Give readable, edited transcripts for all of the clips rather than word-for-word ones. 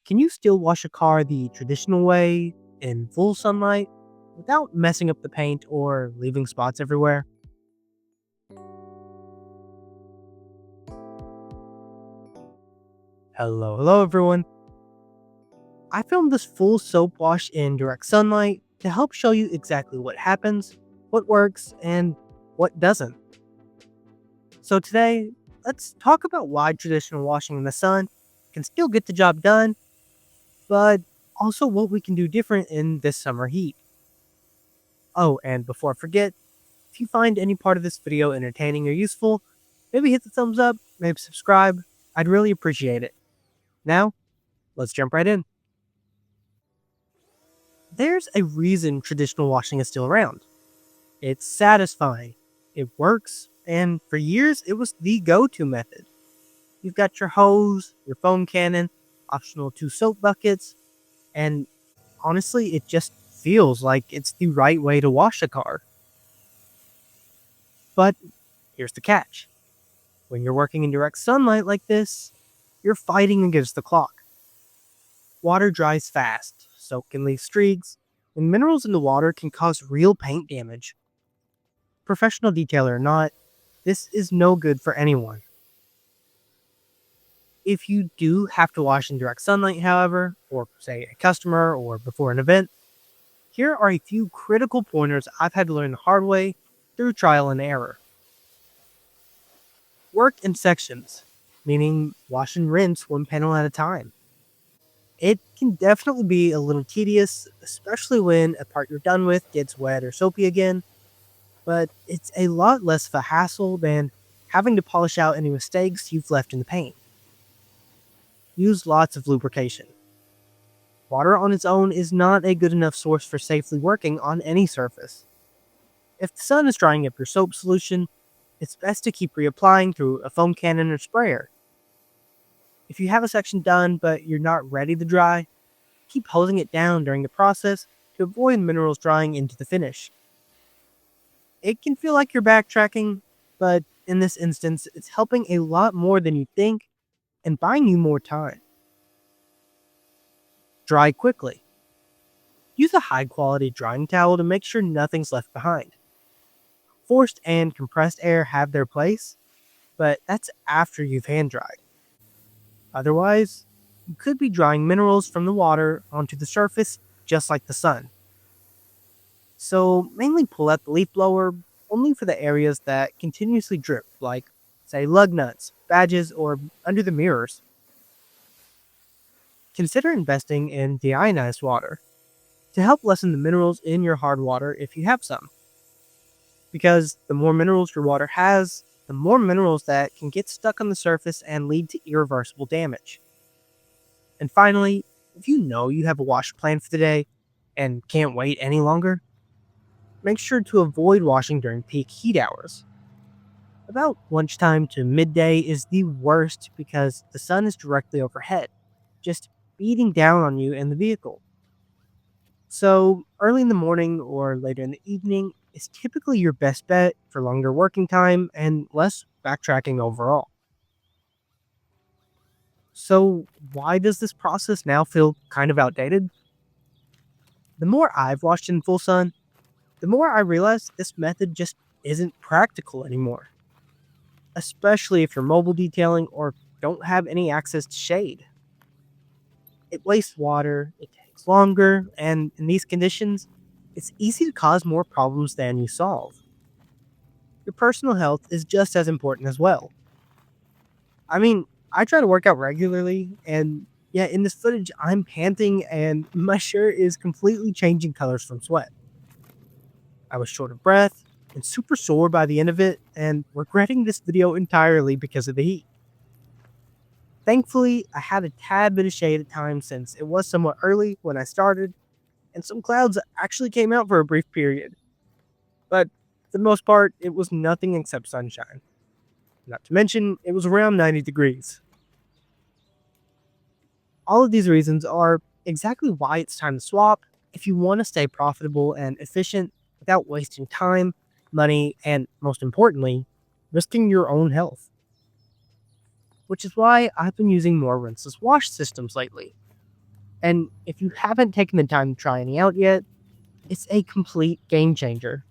Can you still wash a car the traditional way in full sunlight without messing up the paint or leaving spots everywhere? Hello everyone. I filmed this full soap wash in direct sunlight to help show you exactly what happens, what works, and what doesn't. So today, let's talk about why traditional washing in the sun can still get the job done, but also what we can do different in this summer heat. Oh, and before I forget, if you find any part of this video entertaining or useful, maybe hit the thumbs up, maybe subscribe. I'd really appreciate it. Now, let's jump right in. There's a reason traditional washing is still around. It's satisfying, it works, and for years it was the go-to method. You've got your hose, your foam cannon, optional 2 soap buckets, and honestly, it just feels like it's the right way to wash a car. But here's the catch. When you're working in direct sunlight like this, you're fighting against the clock. Water dries fast, soap can leave streaks, and minerals in the water can cause real paint damage. Professional detailer or not, this is no good for anyone. If you do have to wash in direct sunlight, however, or say a customer or before an event, here are a few critical pointers I've had to learn the hard way through trial and error. Work in sections, meaning wash and rinse one panel at a time. It can definitely be a little tedious, especially when a part you're done with gets wet or soapy again, but it's a lot less of a hassle than having to polish out any mistakes you've left in the paint. Use lots of lubrication. Water on its own is not a good enough source for safely working on any surface. If the sun is drying up your soap solution, it's best to keep reapplying through a foam cannon or sprayer. If you have a section done but you're not ready to dry, keep hosing it down during the process to avoid minerals drying into the finish. It can feel like you're backtracking, but in this instance, it's helping a lot more than you think and buying you more time. Dry quickly. Use a high quality drying towel to make sure nothing's left behind. Forced and compressed air have their place, but that's after you've hand dried. Otherwise, you could be drying minerals from the water onto the surface just like the sun. So mainly pull out the leaf blower only for the areas that continuously drip, like say lug nuts, badges, or under the mirrors. Consider investing in deionized water to help lessen the minerals in your hard water if you have some. Because the more minerals your water has, the more minerals that can get stuck on the surface and lead to irreversible damage. And finally, if you know you have a wash planned for the day and can't wait any longer, make sure to avoid washing during peak heat hours. About lunchtime to midday is the worst because the sun is directly overhead, just beating down on you and the vehicle. So early in the morning or later in the evening is typically your best bet for longer working time and less backtracking overall. So why does this process now feel kind of outdated? The more I've watched in full sun, the more I realize this method just isn't practical anymore. Especially if you're mobile detailing or don't have any access to shade. It wastes water, it takes longer, and in these conditions, it's easy to cause more problems than you solve. Your personal health is just as important as well. I mean, I try to work out regularly, and yeah, in this footage, I'm panting and my shirt is completely changing colors from sweat. I was short of breath and super sore by the end of it, and regretting this video entirely because of the heat. Thankfully, I had a tad bit of shade at times since it was somewhat early when I started, and some clouds actually came out for a brief period. But for the most part, it was nothing except sunshine. Not to mention, it was around 90 degrees. All of these reasons are exactly why it's time to swap if you want to stay profitable and efficient without wasting time, money, and most importantly, risking your own health. Which is why I've been using more rinseless wash systems lately. And if you haven't taken the time to try any out yet, it's a complete game changer.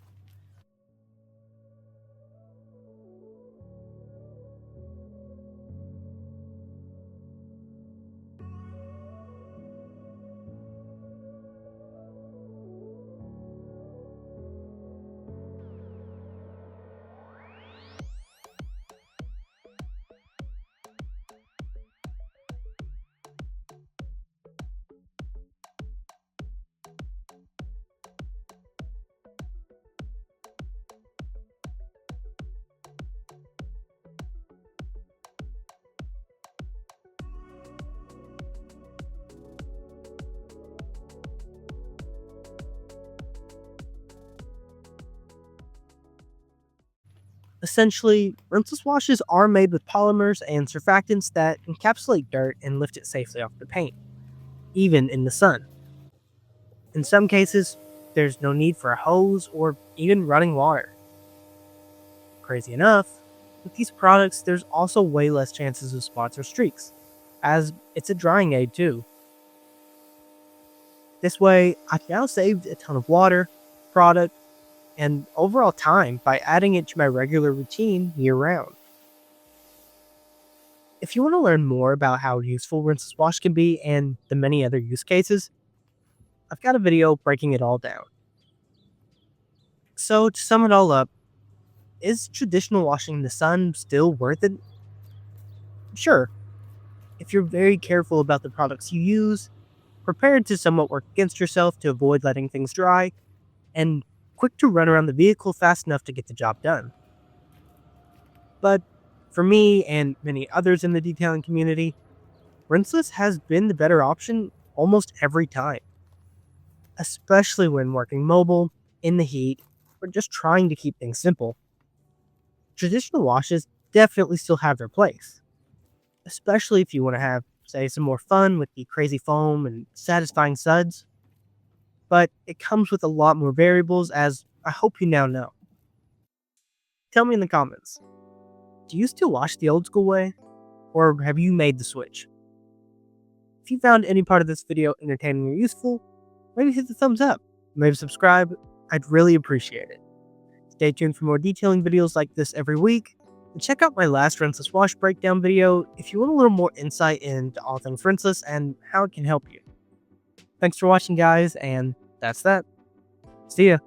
Essentially, rinseless washes are made with polymers and surfactants that encapsulate dirt and lift it safely off the paint, even in the sun. In some cases, there's no need for a hose or even running water. Crazy enough, with these products, there's also way less chances of spots or streaks, as it's a drying aid too. This way, I've now saved a ton of water, product, and overall time by adding it to my regular routine year round. If you want to learn more about how useful rinseless wash can be and the many other use cases, I've got a video breaking it all down. So, to sum it all up, is traditional washing in the sun still worth it? Sure, if you're very careful about the products you use, prepared to somewhat work against yourself to avoid letting things dry, and quick to run around the vehicle fast enough to get the job done. But for me and many others in the detailing community, rinseless has been the better option almost every time, especially when working mobile, in the heat, or just trying to keep things simple. Traditional washes definitely still have their place, especially if you want to have, say, some more fun with the crazy foam and satisfying suds, but it comes with a lot more variables, as I hope you now know. Tell me in the comments, do you still wash the old school way, or have you made the switch? If you found any part of this video entertaining or useful, maybe hit the thumbs up, maybe subscribe, I'd really appreciate it. Stay tuned for more detailing videos like this every week, and check out my last rinseless wash breakdown video if you want a little more insight into all things rinseless and how it can help you. Thanks for watching guys, and that's that. See ya.